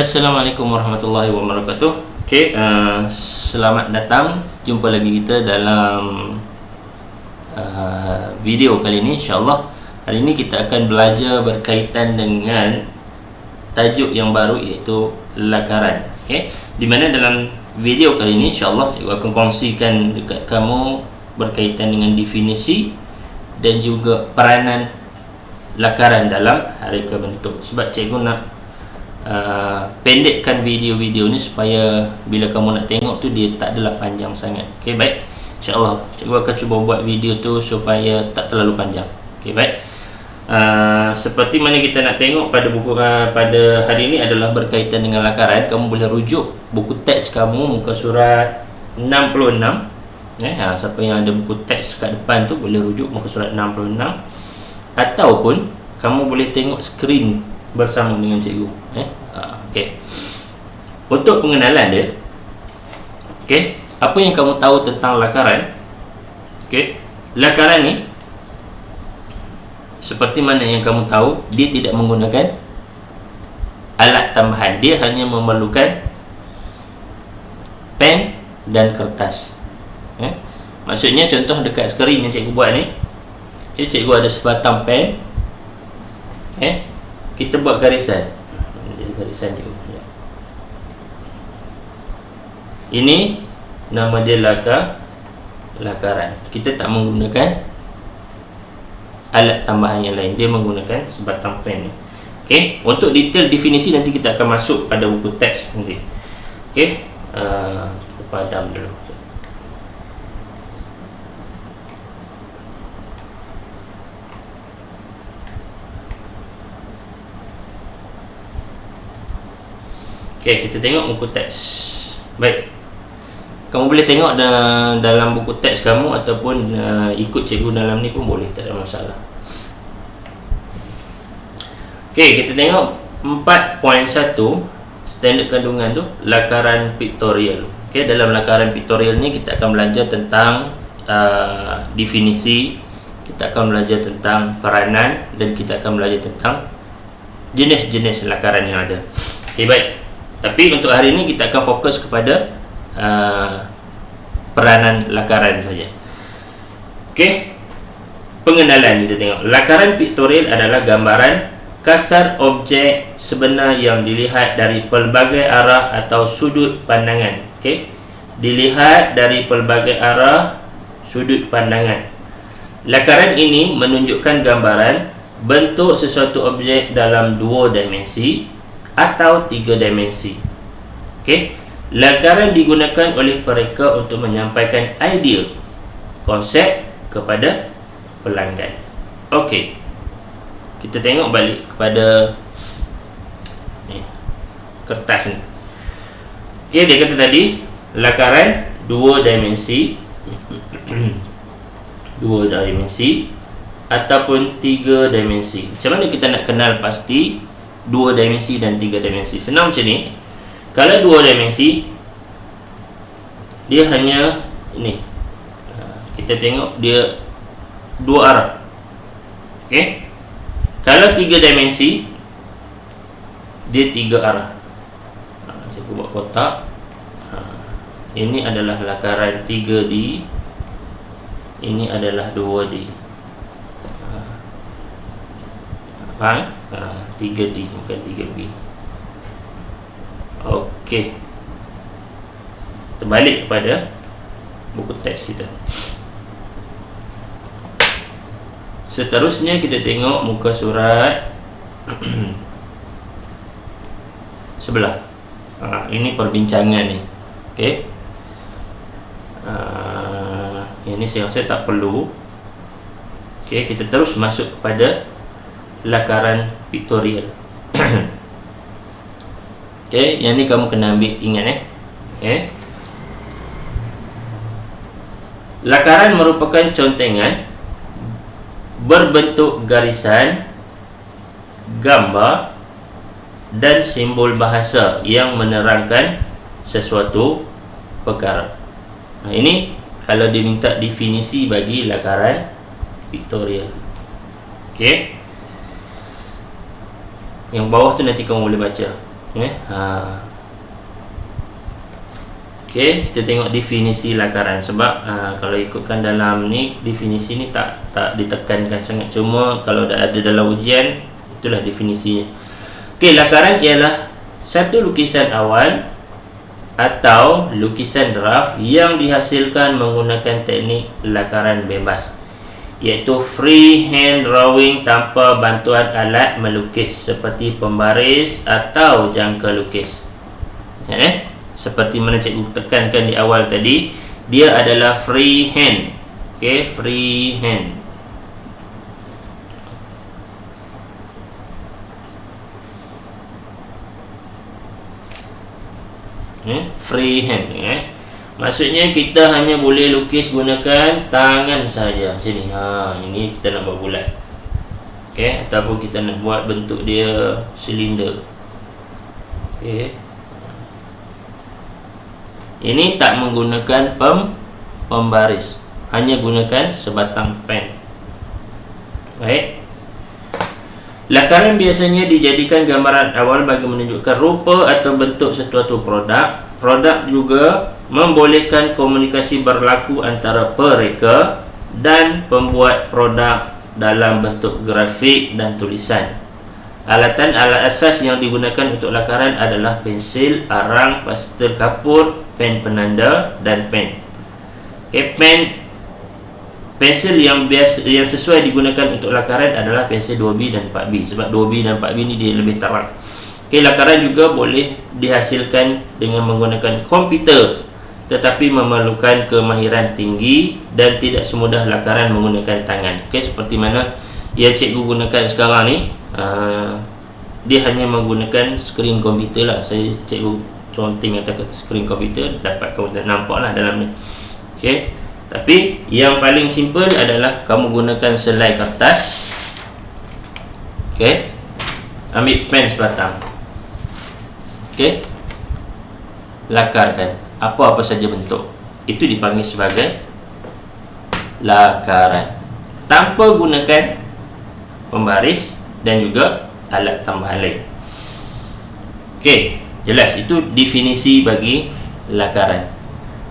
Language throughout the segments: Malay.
Assalamualaikum warahmatullahi wabarakatuh. Selamat datang. Jumpa lagi kita dalam video kali ini, insyaAllah. Hari ini kita akan belajar berkaitan dengan tajuk yang baru, iaitu lakaran. Di mana dalam video kali ini, insyaAllah, cikgu akan kongsikan dekat kamu berkaitan dengan definisi dan juga peranan lakaran dalam harika bentuk. Sebab cikgu nak pendekkan video-video ni supaya bila kamu nak tengok tu dia tak adalah panjang sangat. Baik, insyaAllah cikgu akan cuba buat video tu supaya tak terlalu panjang. Baik, seperti mana kita nak tengok pada buku pada hari ini adalah berkaitan dengan lakaran. Kamu boleh rujuk buku teks kamu muka surat 66. Siapa yang ada buku teks kat depan tu boleh rujuk muka surat 66, ataupun kamu boleh tengok skrin bersama dengan cikgu. Untuk pengenalan dia, apa yang kamu tahu tentang lakaran? Lakaran ni seperti mana yang kamu tahu, dia tidak menggunakan alat tambahan. Dia hanya memerlukan pen dan kertas. Maksudnya contoh dekat skrin yang cikgu buat ni, cikgu ada sebatang pen. Kita buat garisan. Garisan cikgu. Ini nama dia lakaran. Kita tak menggunakan alat tambahan yang lain. Dia menggunakan sebatang pen ni. Untuk detail definisi nanti kita akan masuk pada buku teks nanti. Kita padam dulu. Kita tengok buku teks. Baik, kamu boleh tengok dalam buku teks kamu, ataupun ikut cikgu dalam ni pun boleh, tak ada masalah. Kita tengok 4.1 standard kandungan tu, lakaran pictorial. Dalam lakaran pictorial ni kita akan belajar tentang definisi, kita akan belajar tentang peranan, dan kita akan belajar tentang jenis-jenis lakaran yang ada. Baik, tapi untuk hari ini kita akan fokus kepada peranan lakaran saja. Pengenalan kita tengok. Lakaran pictorial adalah gambaran kasar objek sebenar yang dilihat dari pelbagai arah atau sudut pandangan. Dilihat dari pelbagai arah sudut pandangan. Lakaran ini menunjukkan gambaran bentuk sesuatu objek dalam 2 dimensi atau 3 dimensi. Lakaran digunakan oleh mereka untuk menyampaikan idea, konsep kepada pelanggan. Kita tengok balik kepada kertas ni. Dia kata tadi lakaran 2 dimensi 2 dimensi ataupun 3 dimensi. Macam mana kita nak kenal pasti 2 dimensi dan 3 dimensi? Senang macam ni. Kalau 2 dimensi, dia hanya ini. Kita tengok dia 2 arah. Kalau 3 dimensi, dia 3 arah. Saya buat kotak. Ini adalah lakaran 3D. Ini adalah 2D. Faham? 3D bukan 3B. Kita balik kepada buku teks kita. Seterusnya kita tengok muka surat sebelah. Ini perbincangan ni. Ini saya rasa tak perlu. Kita terus masuk kepada lakaran pictorial. Yang ni kamu kena ambil ingat. Lakaran merupakan contengan berbentuk garisan, gambar dan simbol bahasa yang menerangkan sesuatu perkara. Ini kalau diminta definisi bagi lakaran pictorial. Yang bawah tu nanti kamu boleh baca. Okey, kita tengok definisi lakaran. Sebab kalau ikutkan dalam ni, definisi ni tak ditekankan sangat. Cuma kalau dah ada dalam ujian, itulah definisinya. Okey, lakaran ialah satu lukisan awal atau lukisan draft yang dihasilkan menggunakan teknik lakaran bebas, iaitu freehand drawing tanpa bantuan alat melukis seperti pembaris atau jangka lukis. Seperti mana cikgu tekankan di awal tadi, dia adalah freehand. Okey, freehand. Freehand. Maksudnya kita hanya boleh lukis gunakan tangan saja. Macam ni. Ini kita nak buat bulat. Okey, ataupun kita nak buat bentuk dia silinder. Okey. Ini tak menggunakan pembaris, hanya gunakan sebatang pen. Baik. Lakaran biasanya dijadikan gambaran awal bagi menunjukkan rupa atau bentuk sesuatu produk. Produk juga membolehkan komunikasi berlaku antara pereka dan pembuat produk dalam bentuk grafik dan tulisan. Alat asas yang digunakan untuk lakaran adalah pensil, arang, pastel kapur, pen penanda dan pen. Okay, pensil yang sesuai digunakan untuk lakaran adalah pensil 2B dan 4B. Sebab 2B dan 4B ni dia lebih terang. Okay, lakaran juga boleh dihasilkan dengan menggunakan komputer, tetapi memerlukan kemahiran tinggi dan tidak semudah lakaran menggunakan tangan. Okay, seperti mana yang cikgu gunakan sekarang ni, dia hanya menggunakan skrin komputer lah. Cikgu conteng atas skrin komputer, dapat kamu nampak lah dalam ni. Okay. Tapi yang paling simple adalah kamu gunakan selai kertas. Okay. Ambil pen sebatang. Okay. Lakarkan apa-apa saja bentuk. Itu dipanggil sebagai lakaran, tanpa gunakan pembaris dan juga alat tambahan lain. Okey, jelas itu definisi bagi lakaran.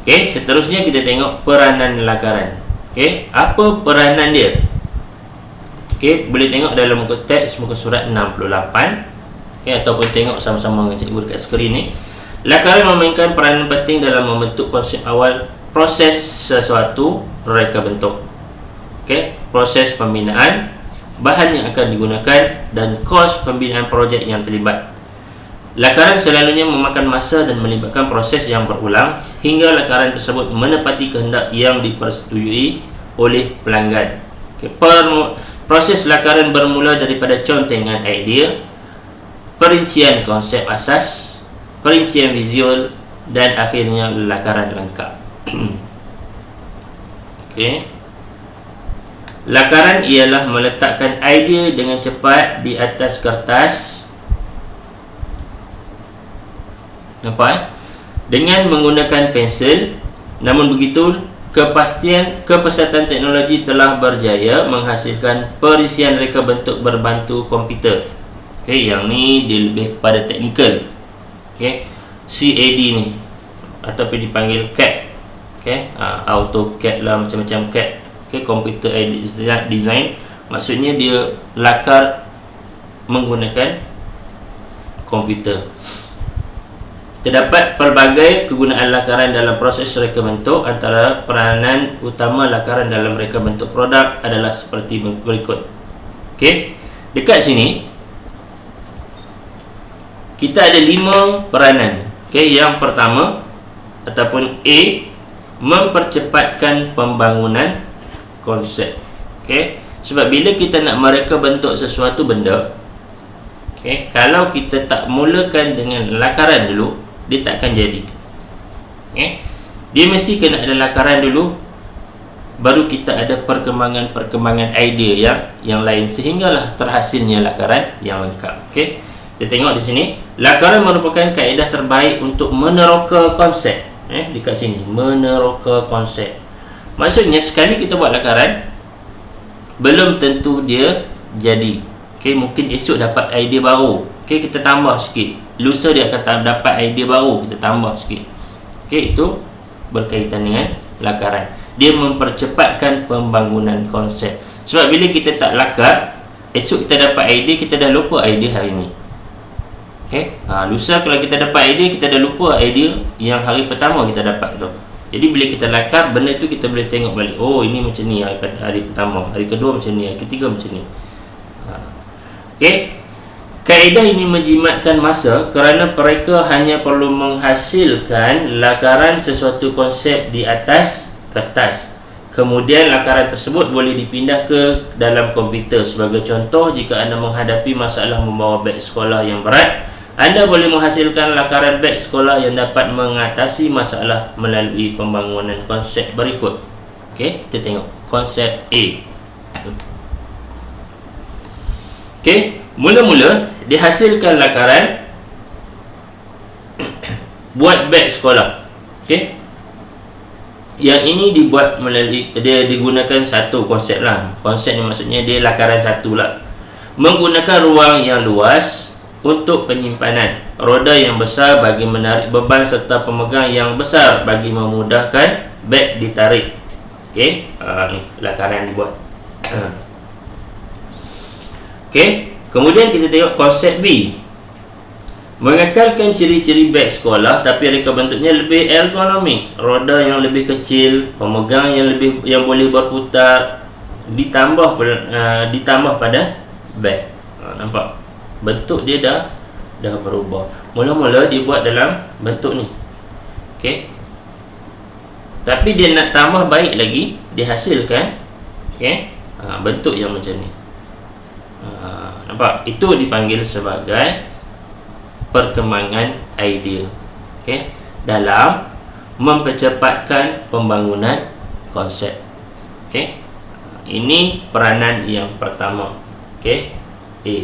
Okey, seterusnya kita tengok peranan lakaran. Okey, apa peranan dia? Okey, boleh tengok dalam muka teks muka surat 68. Okey, ataupun tengok sama-sama dengan cikgu dekat skrin ni. Lakaran memainkan peranan penting dalam membentuk konsep awal proses sesuatu reka bentuk. Okey, proses pembinaan, bahan yang akan digunakan dan kos pembinaan projek yang terlibat. Lakaran selalunya memakan masa dan melibatkan proses yang berulang hingga lakaran tersebut menepati kehendak yang dipersetujui oleh pelanggan. Okay. Proses lakaran bermula daripada contengan idea, perincian konsep asas, perincian visual dan akhirnya lakaran lengkap. Okay. Lakaran ialah meletakkan idea dengan cepat di atas kertas. Nampak? Dengan menggunakan pensil. Namun begitu, kepesatan teknologi telah berjaya menghasilkan perisian reka bentuk berbantu komputer. Okay, yang ni dia lebih kepada teknikal. Okay, CAD ni ataupun dipanggil CAD. Okay, AutoCAD lah, macam-macam CAD. Okay, computer aided design, maksudnya dia lakar menggunakan komputer. Terdapat pelbagai kegunaan lakaran dalam proses reka bentuk. Antara peranan utama lakaran dalam reka bentuk produk adalah seperti berikut. Okey, dekat sini kita ada 5 peranan. Okey, yang pertama ataupun A, mempercepatkan pembangunan konsep. Okey, sebab bila kita nak mereka bentuk sesuatu benda, okey, kalau kita tak mulakan dengan lakaran dulu, dia takkan jadi. Okay. Dia mesti kena ada lakaran dulu, baru kita ada perkembangan idea yang lain, sehinggalah terhasilnya lakaran yang lengkap. Okay. Kita tengok di sini, lakaran merupakan kaedah terbaik untuk meneroka konsep. Dekat sini, meneroka konsep. Maksudnya sekali kita buat lakaran, belum tentu dia jadi. Okay, mungkin esok dapat idea baru. Okay, kita tambah sikit, lusa dia akan dapat idea baru, kita tambah sikit. Okey, itu berkaitan dengan lakaran. Dia mempercepatkan pembangunan konsep. Sebab bila kita tak lakar, esok kita dapat idea, kita dah lupa idea hari ni. Okey, lusa kalau kita dapat idea, kita dah lupa idea yang hari pertama kita dapat tu. Jadi bila kita lakar, benda tu kita boleh tengok balik. Oh, ini macam ni hari pertama, hari kedua macam ni, hari ketiga macam ni. Okey. Kaedah ini menjimatkan masa kerana mereka hanya perlu menghasilkan lakaran sesuatu konsep di atas kertas. Kemudian lakaran tersebut boleh dipindah ke dalam komputer. Sebagai contoh, jika anda menghadapi masalah membawa beg sekolah yang berat, anda boleh menghasilkan lakaran beg sekolah yang dapat mengatasi masalah melalui pembangunan konsep berikut. Okey, kita tengok konsep A. Okey, mula-mula dihasilkan lakaran buat beg sekolah. Okey, yang ini dibuat melalui, dia digunakan satu konsep lah. Konsep ni maksudnya dia lakaran satu lah. Menggunakan ruang yang luas untuk penyimpanan, roda yang besar bagi menarik beban serta pemegang yang besar bagi memudahkan beg ditarik. Okey, ni lakaran dibuat. Okey, kemudian kita tengok konsep B. Mengekalkan ciri-ciri beg sekolah tapi reka bentuknya lebih ergonomik, roda yang lebih kecil, pemegang yang boleh berputar, ditambah pada beg. Nampak? Bentuk dia dah berubah. Mula-mula dia buat dalam bentuk ni. Okey. Tapi dia nak tambah baik lagi, dihasilkan bentuk yang macam ni. Nampak? Itu dipanggil sebagai perkembangan idea. Okey, dalam mempercepatkan pembangunan konsep. Okey, ini peranan yang pertama. Okey, A.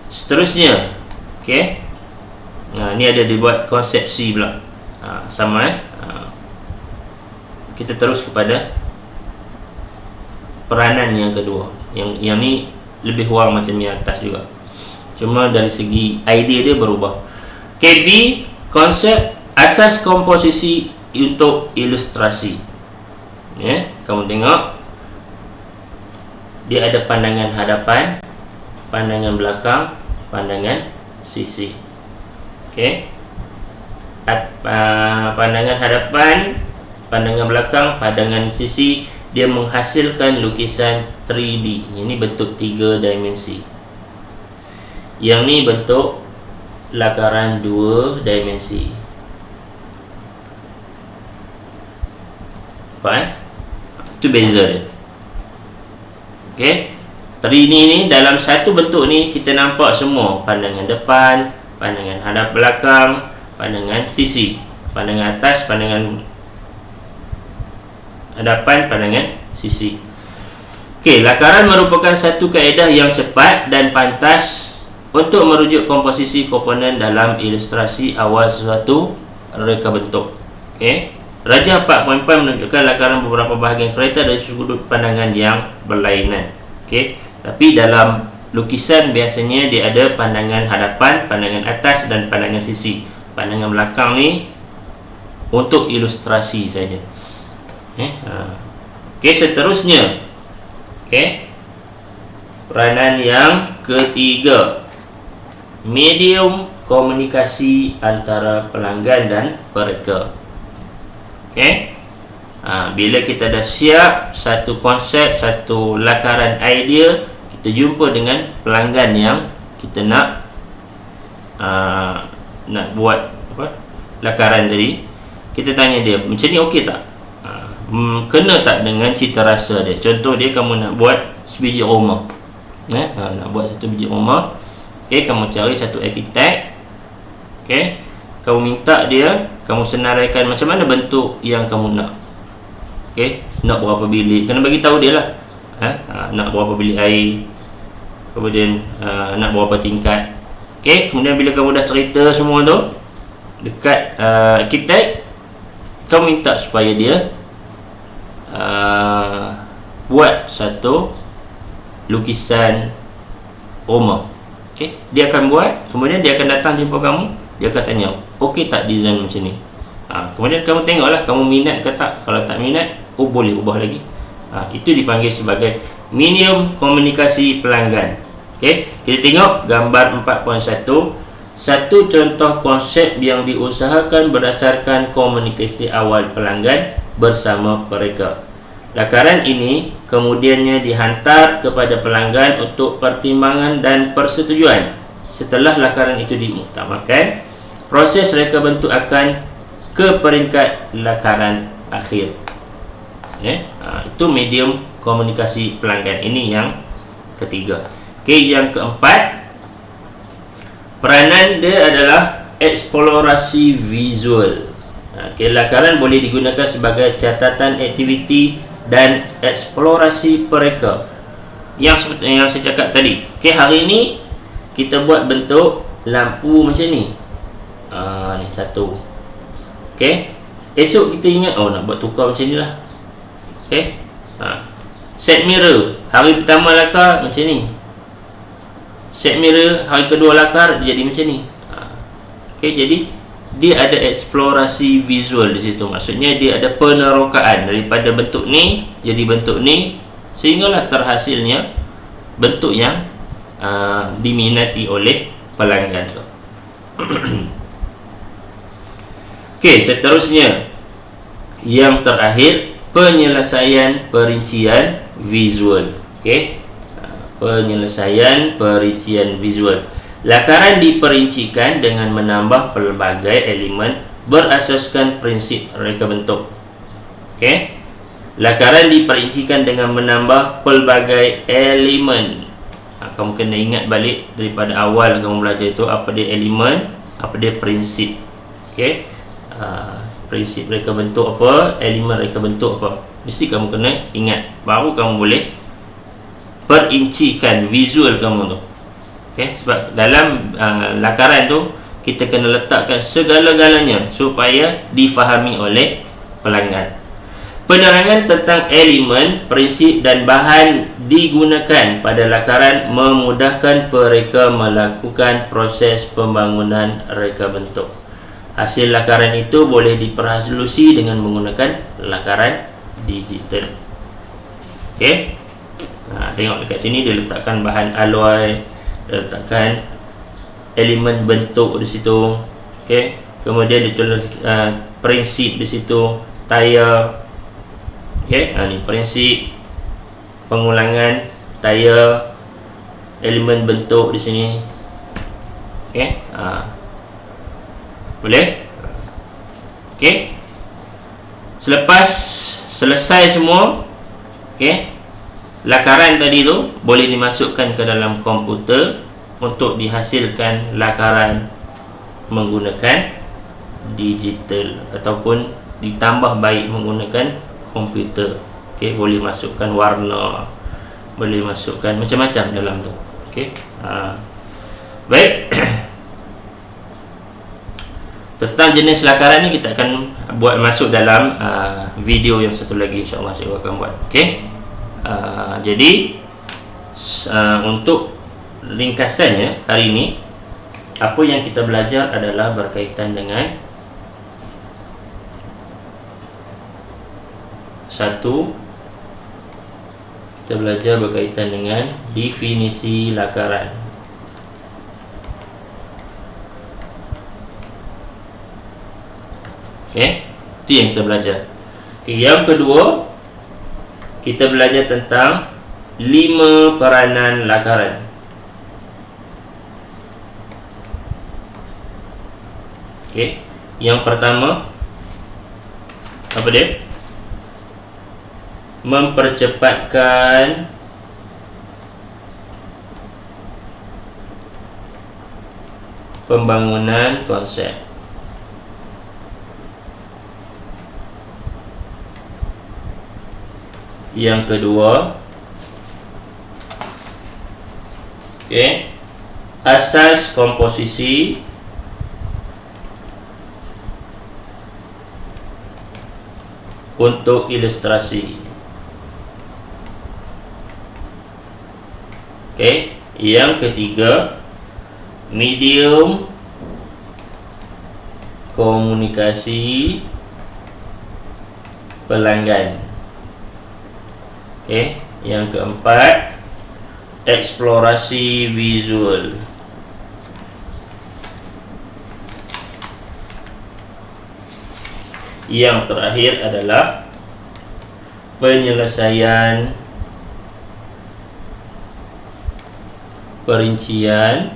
Seterusnya, okey, ni ada dibuat konsep C pula. Sama kita terus kepada peranan yang kedua. Yang ni lebih kurang macam yang atas juga, cuma dari segi idea dia berubah. KB, konsep asas komposisi untuk ilustrasi. Kamu tengok, dia ada pandangan hadapan, pandangan belakang, pandangan sisi. Okey, pandangan hadapan, pandangan belakang, pandangan sisi, dia menghasilkan lukisan 3D. Ini bentuk 3 dimensi. Yang ni bentuk lakaran 2 dimensi. Faham? Itu beza dia. Okey, 3D ni dalam satu bentuk ni kita nampak semua, pandangan depan, pandangan hadap belakang, pandangan sisi, pandangan atas, pandangan hadapan, pandangan sisi. Okey, lakaran merupakan satu kaedah yang cepat dan pantas untuk merujuk komposisi komponen dalam ilustrasi awal sesuatu reka bentuk. Okey, Raja 4.4 menunjukkan lakaran beberapa bahagian kereta dari sudut pandangan yang berlainan. Okey, tapi dalam lukisan biasanya dia ada pandangan hadapan, pandangan atas dan pandangan sisi. Pandangan belakang ni untuk ilustrasi saja. Okey, seterusnya, okey, peranan yang ketiga, medium komunikasi antara pelanggan dan pereka. Okey, bila kita dah siap satu konsep, satu lakaran idea, kita jumpa dengan pelanggan yang kita nak buat lakaran tadi. Kita tanya dia, macam ni okey tak? Kena tak dengan cita rasa dia? Contoh dia, kamu nak buat sebiji rumah, nak buat satu biji rumah. Okey, kamu cari satu arkitek. Okey, kamu minta dia, kamu senaraikan macam mana bentuk yang kamu nak. Okey, nak berapa bilik, kena bagi tahu dia lah. Nak berapa bilik air, kemudian nak berapa tingkat. Okey, kemudian bila kamu dah cerita semua tu dekat arkitek, kamu minta supaya dia buat satu lukisan rumah. Ok, Okey, dia akan buat, kemudian dia akan datang jumpa kamu, dia akan tanya, okey tak design macam ni? Kemudian kamu tengoklah kamu minat ke tak. Kalau tak minat, boleh ubah lagi. Itu dipanggil sebagai medium komunikasi pelanggan. Okey, kita tengok gambar 4.1. Satu contoh konsep yang diusahakan berdasarkan komunikasi awal pelanggan bersama mereka. Lakaran ini kemudiannya dihantar kepada pelanggan untuk pertimbangan dan persetujuan. Setelah lakaran itu dimuktamarkan, proses reka bentuk akan ke peringkat lakaran akhir. Itu medium komunikasi pelanggan. Ini yang ketiga. Okey, yang keempat, peranan dia adalah eksplorasi visual. Lakaran boleh digunakan sebagai catatan aktiviti dan eksplorasi pereka. Yang seperti yang saya cakap tadi. Hari ini kita buat bentuk lampu macam ni. Ni satu. Esok kita ingat, nak buat tukar macam ni lah. Set mirror, hari pertama lakar macam ni. Set mirror, hari kedua lakar jadi macam ni. Jadi dia ada eksplorasi visual di situ. Maksudnya dia ada penerokaan daripada bentuk ni jadi bentuk ni, sehinggalah terhasilnya bentuk yang diminati oleh pelanggan tu. Seterusnya yang terakhir, penyelesaian perincian visual. Penyelesaian perincian visual. Lakaran diperincikan dengan menambah pelbagai elemen berasaskan prinsip reka bentuk. Lakaran diperincikan dengan menambah pelbagai elemen. Kamu kena ingat balik daripada awal kamu belajar itu, apa dia elemen, apa dia prinsip. Prinsip reka bentuk apa, elemen reka bentuk apa, mesti kamu kena ingat, baru kamu boleh perincikan visual kamu tu. Sebab dalam lakaran tu kita kena letakkan segala-galanya supaya difahami oleh pelanggan. Penerangan tentang elemen, prinsip dan bahan digunakan pada lakaran memudahkan pereka melakukan proses pembangunan reka bentuk. Hasil lakaran itu boleh diperhalusi dengan menggunakan lakaran digital. Tengok dekat sini dia letakkan bahan alloy, dia letakkan elemen bentuk di situ. Kemudian ditulis prinsip di situ, tayar. Ni prinsip pengulangan tayar, elemen bentuk di sini. Boleh? Selepas selesai semua, lakaran tadi tu boleh dimasukkan ke dalam komputer untuk dihasilkan lakaran menggunakan digital ataupun ditambah baik menggunakan komputer. Boleh masukkan warna, boleh masukkan macam-macam dalam tu. Baik. Tentang jenis lakaran ni kita akan buat masuk dalam video yang satu lagi, insya-Allah saya akan buat. Jadi untuk ringkasannya hari ini, apa yang kita belajar adalah berkaitan dengan satu, kita belajar berkaitan dengan definisi lakaran. Itu yang kita belajar. Yang kedua, kita belajar tentang 5 peranan lakaran. Yang pertama, apa dia? Mempercepatkan pembangunan konsep. Yang kedua, asas komposisi untuk ilustrasi. Yang ketiga, medium komunikasi pelanggan. Okey, yang keempat, eksplorasi visual. Yang terakhir adalah penyelesaian perincian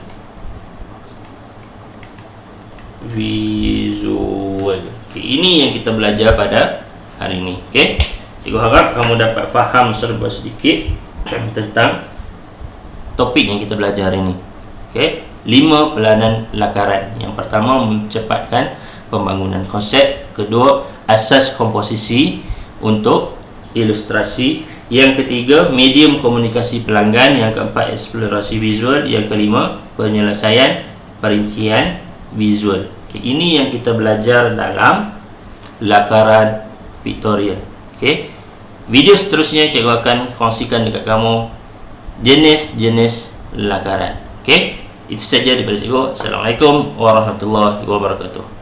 visual. Okay, ini yang kita belajar pada hari ini. Okey, cikgu harap kamu dapat faham serba sedikit tentang topik yang kita belajar hari ini. Okey, 5 peranan lakaran. Yang pertama, mempercepatkan pembangunan konsep. Kedua, asas komposisi untuk ilustrasi. Yang ketiga, medium komunikasi pelanggan. Yang keempat, eksplorasi visual. Yang kelima, penyelesaian perincian visual. Okay, ini yang kita belajar dalam lakaran pictorial. Okay, video seterusnya cikgu akan kongsikan dekat kamu jenis-jenis lakaran. Okay, itu saja daripada cikgu. Assalamualaikum warahmatullahi wabarakatuh.